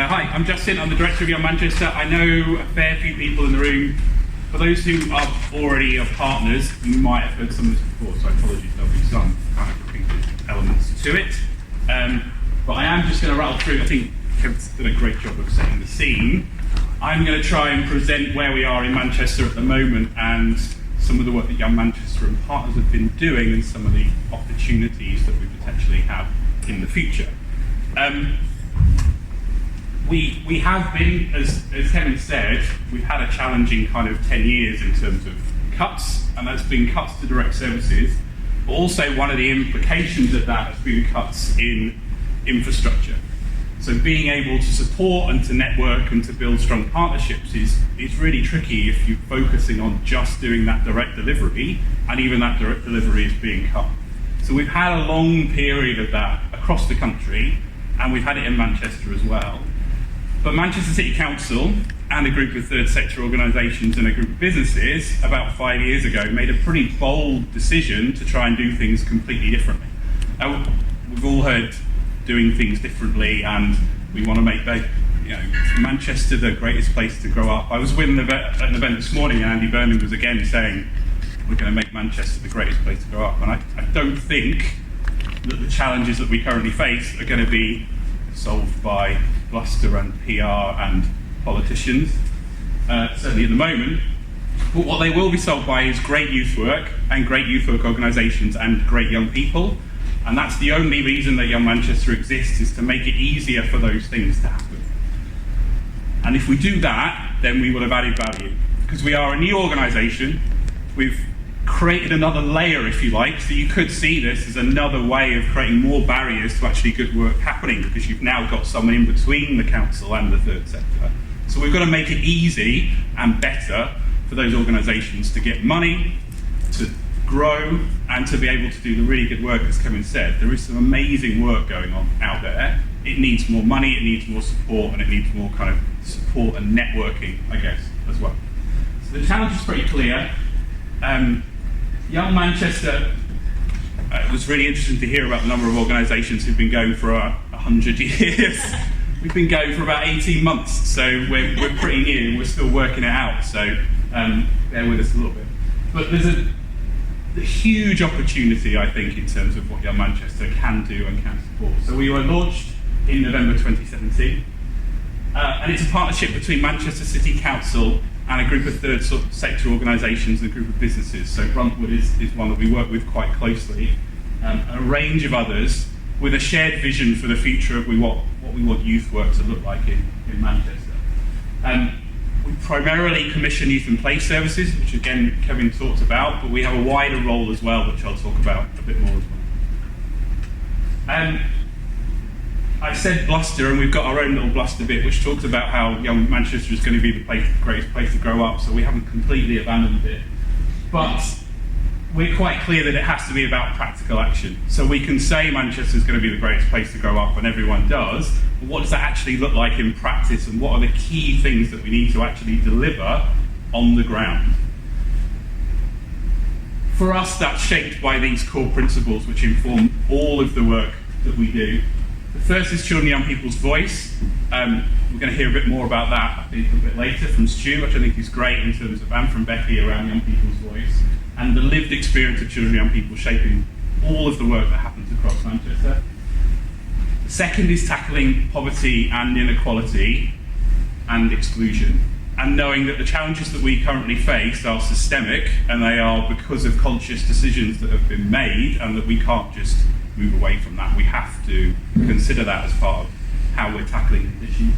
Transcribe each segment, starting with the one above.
Hi, I'm Justin. I'm the Director of Young Manchester. I know a fair few people in the room. For those who are already partners, you might have heard some of this before, so apologies, there'll be some kind of repeated elements to it. But I am just going to rattle through. I think Kevin's done a great job of setting the scene. I'm going to try and present where we are in Manchester at the moment and some of the work that Young Manchester and partners have been doing and some of the opportunities that we potentially have in the future. We have been, as Kevin said, we've had a challenging kind of 10 years in terms of cuts, and that's been cuts to direct services, but also one of the implications of that has been cuts in infrastructure. So being able to support and to network and to build strong partnerships is really tricky if you're focusing on just doing that direct delivery, and even that direct delivery is being cut. So we've had a long period of that across the country, and we've had it in Manchester as well. But Manchester City Council and a group of third sector organisations and a group of businesses about 5 years ago made a pretty bold decision to try and do things completely differently. We've all heard doing things differently, and we want to make Manchester the greatest place to grow up. I was with an event this morning, and Andy Burnham was again saying we're going to make Manchester the greatest place to grow up, and I don't think that the challenges that we currently face are going to be solved by bluster and PR and politicians, certainly at the moment. But what they will be solved by is great youth work and great youth work organisations and great young people. And that's the only reason that Young Manchester exists, is to make it easier for those things to happen. And if we do that, then we will have added value. Because we are a new organisation, we've created another layer, if you like, so you could see this as another way of creating more barriers to actually good work happening, because you've now got someone in between the council and the third sector. So we've got to make it easy and better for those organisations to get money, to grow, and to be able to do the really good work, as Kevin said. There is some amazing work going on out there. It needs more money, it needs more support, and it needs more kind of support and networking, I guess, as well. So the challenge is pretty clear. Young Manchester, it was really interesting to hear about the number of organisations who've been going for 100 years. We've been going for about 18 months, so we're pretty new and we're still working it out, so bear with us a little bit. But there's a huge opportunity, I think, in terms of what Young Manchester can do and can support. So we were launched in November 2017, and it's a partnership between Manchester City Council and a group of third sector organisations and a group of businesses. So Bruntwood is one that we work with quite closely, and a range of others with a shared vision for the future of what we want youth work to look like in Manchester. We primarily commission youth and play services, which again Kevin talked about, but we have a wider role as well, which I'll talk about a bit more as well. I said bluster, and we've got our own little bluster bit, which talks about how Young Manchester is going to be the greatest place to grow up, so we haven't completely abandoned it. But we're quite clear that it has to be about practical action. So we can say Manchester is going to be the greatest place to grow up, and everyone does, but what does that actually look like in practice, and what are the key things that we need to actually deliver on the ground? For us, that's shaped by these core principles which inform all of the work that we do. The first is children and young people's voice. We're going to hear a bit more about that a little bit later from Stu, which I think is great in terms of, and from Becky around young people's voice, and the lived experience of children and young people shaping all of the work that happens across Manchester. The second is tackling poverty and inequality and exclusion, and knowing that the challenges that we currently face are systemic, and they are because of conscious decisions that have been made, and that we can't just move away from that. We have to consider that as part of how we're tackling the issue.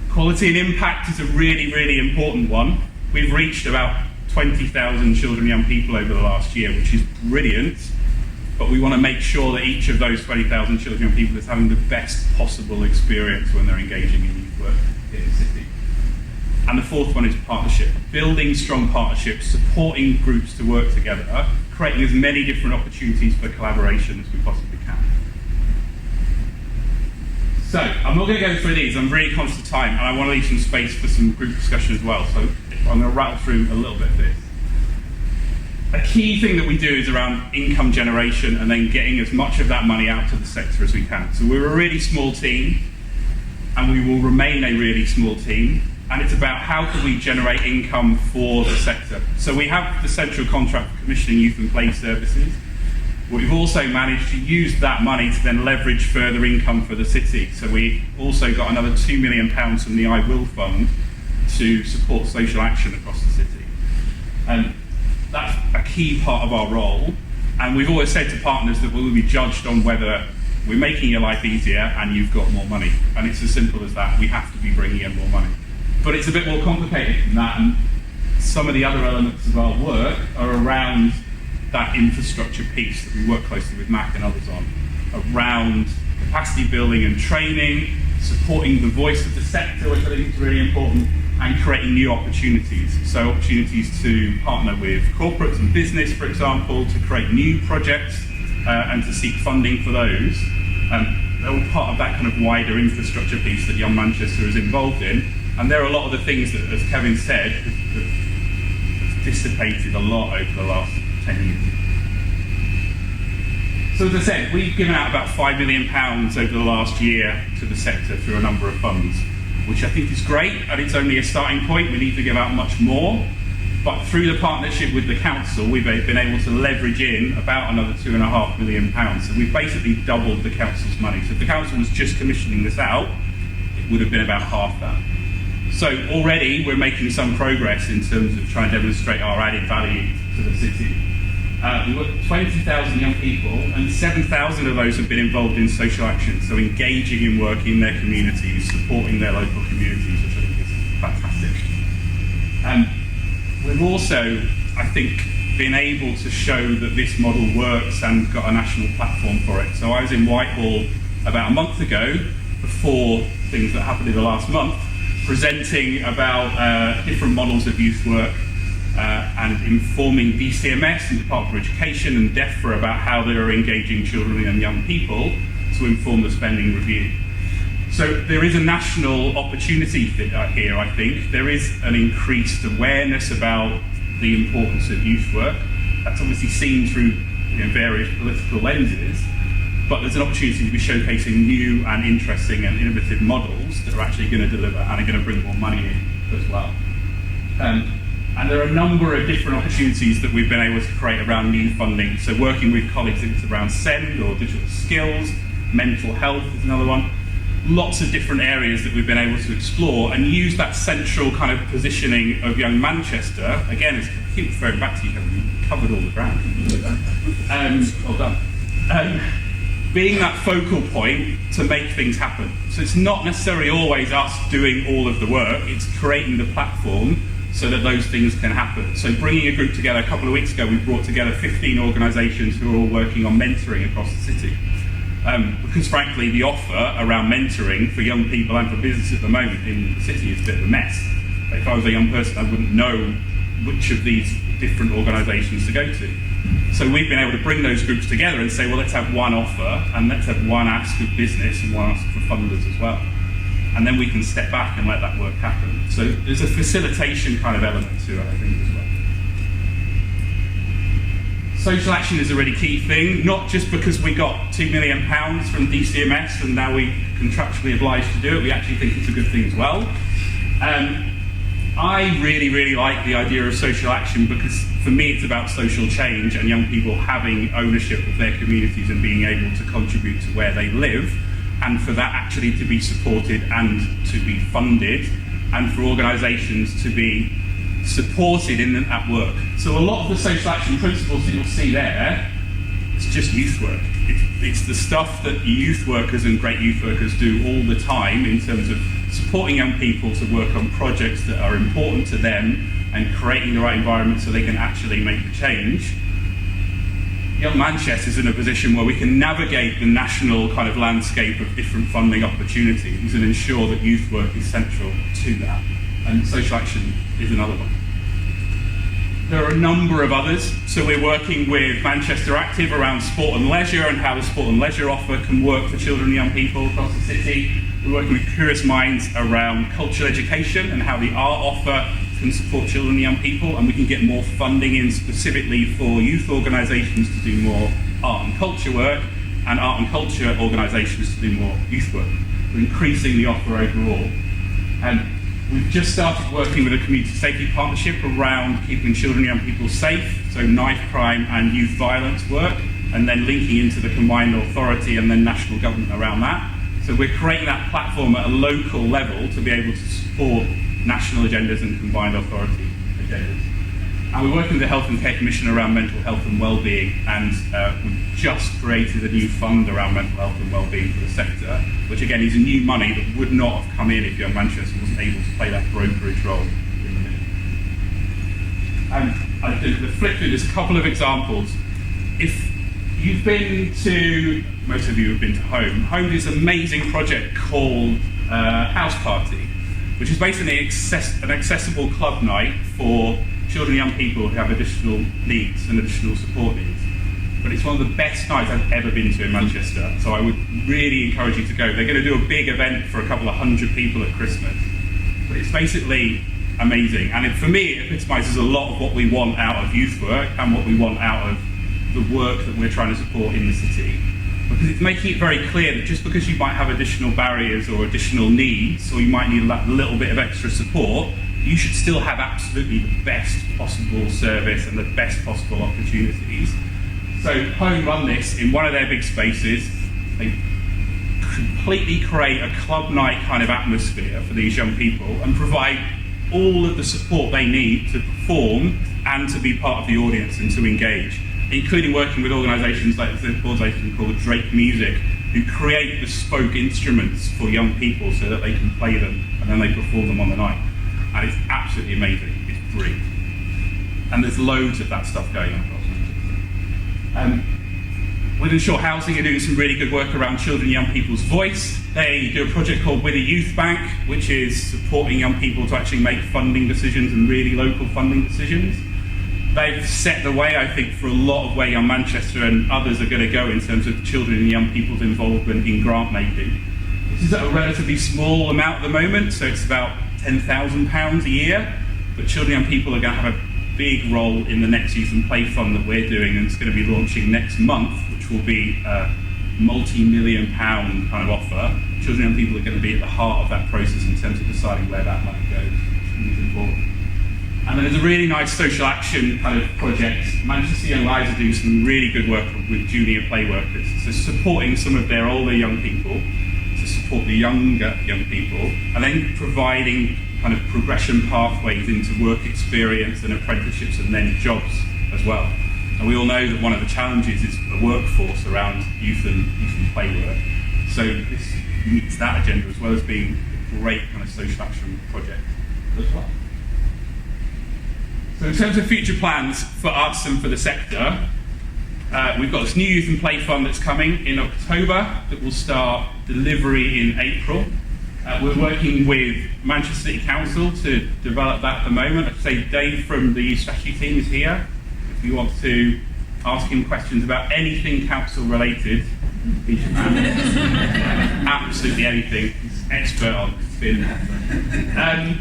Quality and impact is a really, really important one. We've reached about 20,000 children and young people over the last year, which is brilliant, but we want to make sure that each of those 20,000 children and young people is having the best possible experience when they're engaging in youth work in the city. And the fourth one is partnership. Building strong partnerships, supporting groups to work together, creating as many different opportunities for collaboration as we possibly can. So, I'm not going to go through these, I'm really conscious of time, and I want to leave some space for some group discussion as well, so I'm going to rattle through a little bit of this. A key thing that we do is around income generation and then getting as much of that money out to the sector as we can. So we're a really small team, and we will remain a really small team. And it's about how can we generate income for the sector. So we have the central contract for commissioning youth and play services. We've also managed to use that money to then leverage further income for the city. So we also got another £2 million from the I Will Fund to support social action across the city. And that's a key part of our role. And we've always said to partners that we will be judged on whether we're making your life easier and you've got more money. And it's as simple as that. We have to be bringing in more money. But it's a bit more complicated than that. And some of the other elements of our work are around that infrastructure piece that we work closely with Mac and others on, around capacity building and training, supporting the voice of the sector, which I think is really important, and creating new opportunities. So opportunities to partner with corporates and business, for example, to create new projects and to seek funding for those. They're all part of that kind of wider infrastructure piece that Young Manchester is involved in. And there are a lot of the things that, as Kevin said, have dissipated a lot over the last 10 years. So as I said, we've given out about £5 million over the last year to the sector through a number of funds, which I think is great, and it's only a starting point. We need to give out much more. But through the partnership with the council, we've been able to leverage in about another £2.5 million. So we've basically doubled the council's money. So if the council was just commissioning this out, it would have been about half that. So already we're making some progress in terms of trying to demonstrate our added value to the city. We've got 20,000 young people, and 7,000 of those have been involved in social action, so engaging in work in their communities, supporting their local communities, which I think is fantastic. We've also, I think, been able to show that this model works and got a national platform for it. So I was in Whitehall about a month ago, before things that happened in the last month, presenting about different models of youth work and informing DCMS and Department for Education and DEFRA about how they are engaging children and young people to inform the spending review. So there is a national opportunity here, I think. There is an increased awareness about the importance of youth work. That's obviously seen through various political lenses, but there's an opportunity to be showcasing new and interesting and innovative models that are actually going to deliver and are going to bring more money in as well. And there are a number of different opportunities that we've been able to create around new funding. So working with colleagues around SEND or digital skills, mental health is another one. Lots of different areas that we've been able to explore and use that central kind of positioning of Young Manchester. Again, it's keep referring back to you, you covered all the ground. Well done. Being that focal point to make things happen. So it's not necessarily always us doing all of the work, it's creating the platform so that those things can happen. So bringing a group together, a couple of weeks ago we brought together 15 organisations who are all working on mentoring across the city. Because frankly the offer around mentoring for young people and for business at the moment in the city is a bit of a mess. If I was a young person I wouldn't know which of these different organisations to go to. So we've been able to bring those groups together and say, well, let's have one offer and let's have one ask of business and one ask for funders as well. And then we can step back and let that work happen. So there's a facilitation kind of element to it, I think, as well. Social action is a really key thing, not just because we got £2 million from DCMS and now we're contractually obliged to do it, we actually think it's a good thing as well. I really, really like the idea of social action because for me it's about social change and young people having ownership of their communities and being able to contribute to where they live, and for that actually to be supported and to be funded, and for organisations to be supported in that work. So a lot of the social action principles that you'll see there, it's just youth work. It's the stuff that youth workers and great youth workers do all the time in terms of supporting young people to work on projects that are important to them and creating the right environment so they can actually make the change. Young Manchester is in a position where we can navigate the national kind of landscape of different funding opportunities and ensure that youth work is central to that. And social action is another one. There are a number of others. So we're working with Manchester Active around sport and leisure and how the sport and leisure offer can work for children and young people across the city. We're working with Curious Minds around cultural education and how the art offer can support children and young people, and we can get more funding in specifically for youth organisations to do more art and culture work, and art and culture organisations to do more youth work. we're increasing the offer overall. And we've just started working with a community safety partnership around keeping children and young people safe, so knife crime and youth violence work, and then linking into the combined authority and then national government around that. So we're creating that platform at a local level to be able to support national agendas and combined authority agendas. And we're working with the Health and Care Commission around mental health and wellbeing, and we've just created a new fund around mental health and wellbeing for the sector, which again is new money that would not have come in if Young Manchester wasn't able to play that brokerage role in the middle. And I did the flip through this couple of examples. If you've been to, most of you have been to Home. Home is an amazing project called House Party, which is basically an accessible club night for children and young people who have additional needs and additional support needs. But it's one of the best nights I've ever been to in Manchester, so I would really encourage you to go. They're going to do a big event for a couple of hundred people at Christmas. But it's basically amazing, and for me it epitomises a lot of what we want out of youth work and what we want out of the work that we're trying to support in the city. Because it's making it very clear that just because you might have additional barriers or additional needs, or you might need a little bit of extra support, you should still have absolutely the best possible service and the best possible opportunities. So Home run this in one of their big spaces. They completely create a club night kind of atmosphere for these young people and provide all of the support they need to perform and to be part of the audience and to engage, including working with organisations like the organisation called Drake Music, who create bespoke instruments for young people so that they can play them and then they perform them on the night. And it's absolutely amazing. It's brilliant. And there's loads of that stuff going on across Manchester. Within Shore Housing are doing some really good work around children and young people's voice. They do a project called With a Youth Bank, which is supporting young people to actually make funding decisions and really local funding decisions. They've set the way, I think, for a lot of where Young Manchester and others are going to go in terms of children and young people's involvement in grant making. This is at a relatively small amount at the moment, so it's about £10,000 a year, but children and young people are going to have a big role in the next Youth and Play Fund that we're doing, and it's going to be launching next month, which will be a multi-million-pound kind of offer. Children and young people are going to be at the heart of that process in terms of deciding where that money goes moving forward. And then there's a really nice social action kind of project. Manchester Young Lives are doing some really good work with junior play workers, so supporting some of their older young people to support the younger young people, and then providing kind of progression pathways into work experience and apprenticeships and then jobs as well. And we all know that one of the challenges is a workforce around youth and play work. So this meets that agenda as well as being a great kind of social action project as well. So in terms of future plans for us and for the sector, we've got this new Youth and Play Fund that's coming in October that will start delivery in April. We're working with Manchester City Council to develop that at the moment. I'd say Dave from the Youth Strategy team is here. If you want to ask him questions about anything council related, he should absolutely anything. He's expert on it.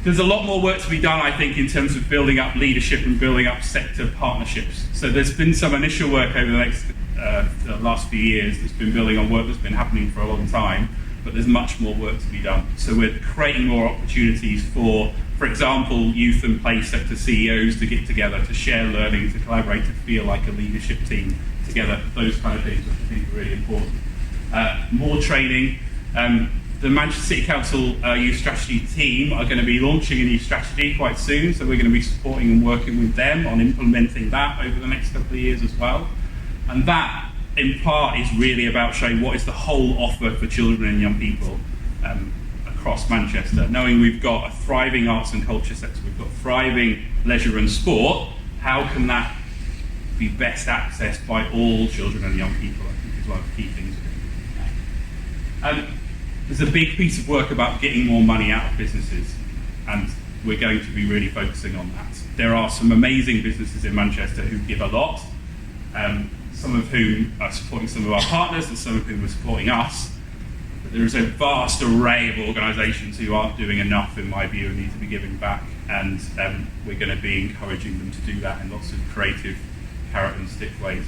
There's a lot more work to be done, I think, in terms of building up leadership and building up sector partnerships. So there's been some initial work over the last few years that's been building on work that's been happening for a long time, but there's much more work to be done. So we're creating more opportunities for example, youth and play sector CEOs to get together, to share learning, to collaborate, to feel like a leadership team together, those kind of things, which I think are really important. More training. The Manchester City Council Youth Strategy team are going to be launching a new strategy quite soon, so we're going to be supporting and working with them on implementing that over the next couple of years as well. And that, in part, is really about showing what is the whole offer for children and young people across Manchester. Knowing we've got a thriving arts and culture sector, we've got thriving leisure and sport, how can that be best accessed by all children and young people, I think is one of the key things we're doing. There's a big piece of work about getting more money out of businesses, and we're going to be really focusing on that. There are some amazing businesses in Manchester who give a lot, some of whom are supporting some of our partners and some of whom are supporting us. But there is a vast array of organisations who aren't doing enough, in my view, and need to be giving back, and we're going to be encouraging them to do that in lots of creative carrot and stick ways.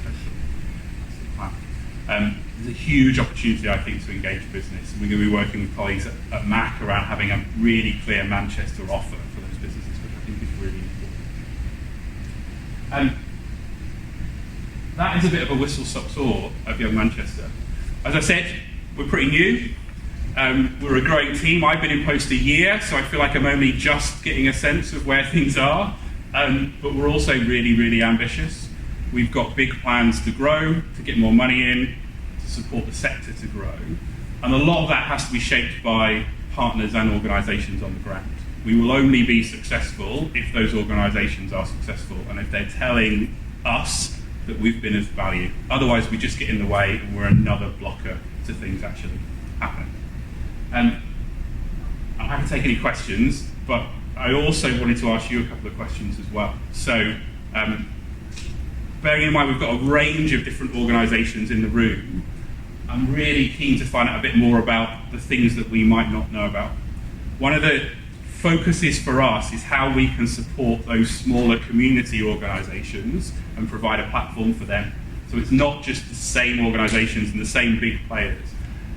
there's a huge opportunity, I think, to engage business. And we're going to be working with colleagues at MAC around having a really clear Manchester offer for those businesses, which I think is really important. That is a bit of a whistle-stop tour of Young Manchester. As I said, we're pretty new. We're a growing team. I've been in post a year, so I feel like I'm only just getting a sense of where things are. But we're also really, really ambitious. We've got big plans to grow, to get more money in, to support the sector to grow. And a lot of that has to be shaped by partners and organisations on the ground. We will only be successful if those organisations are successful and if they're telling us that we've been of value. Otherwise, we just get in the way and we're another blocker to things actually happening. I'm happy to take any questions, but I also wanted to ask you a couple of questions as well. So, bearing in mind we've got a range of different organisations in the room, I'm really keen to find out a bit more about the things that we might not know about. One of the focuses for us is how we can support those smaller community organisations and provide a platform for them. So it's not just the same organisations and the same big players.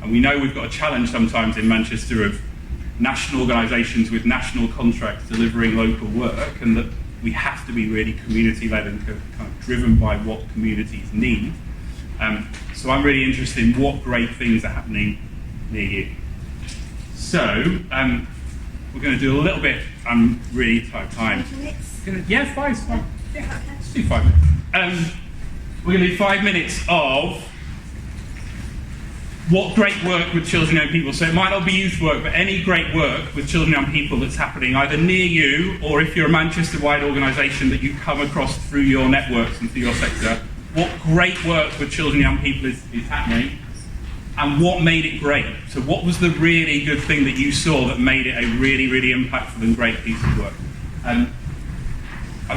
And we know we've got a challenge sometimes in Manchester of national organisations with national contracts delivering local work, and that we have to be really community-led and kind of driven by what communities need. So I'm really interested in what great things are happening near you. So we're going to do a little bit. I'm really tight of time. 5 minutes? Yeah, five. Yeah, okay. Let's do 5 minutes. We're going to do 5 minutes of what great work with children and young people. So it might not be youth work, but any great work with children and young people that's happening either near you, or if you're a Manchester-wide organisation that you come across through your networks and through your sector, what great work with children and young people is happening, and what made it great. So what was the really good thing that you saw that made it a really, really impactful and great piece of work? I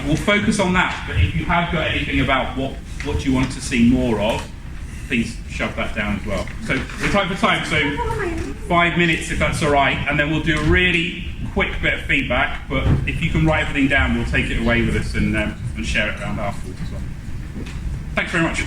will focus on that, but if you have got anything about what you want to see more of, please shove that down as well. So we're tight for time, so 5 minutes if that's all right, and then we'll do a really quick bit of feedback, but if you can write everything down, we'll take it away with us and share it around afterwards as well. Thanks very much.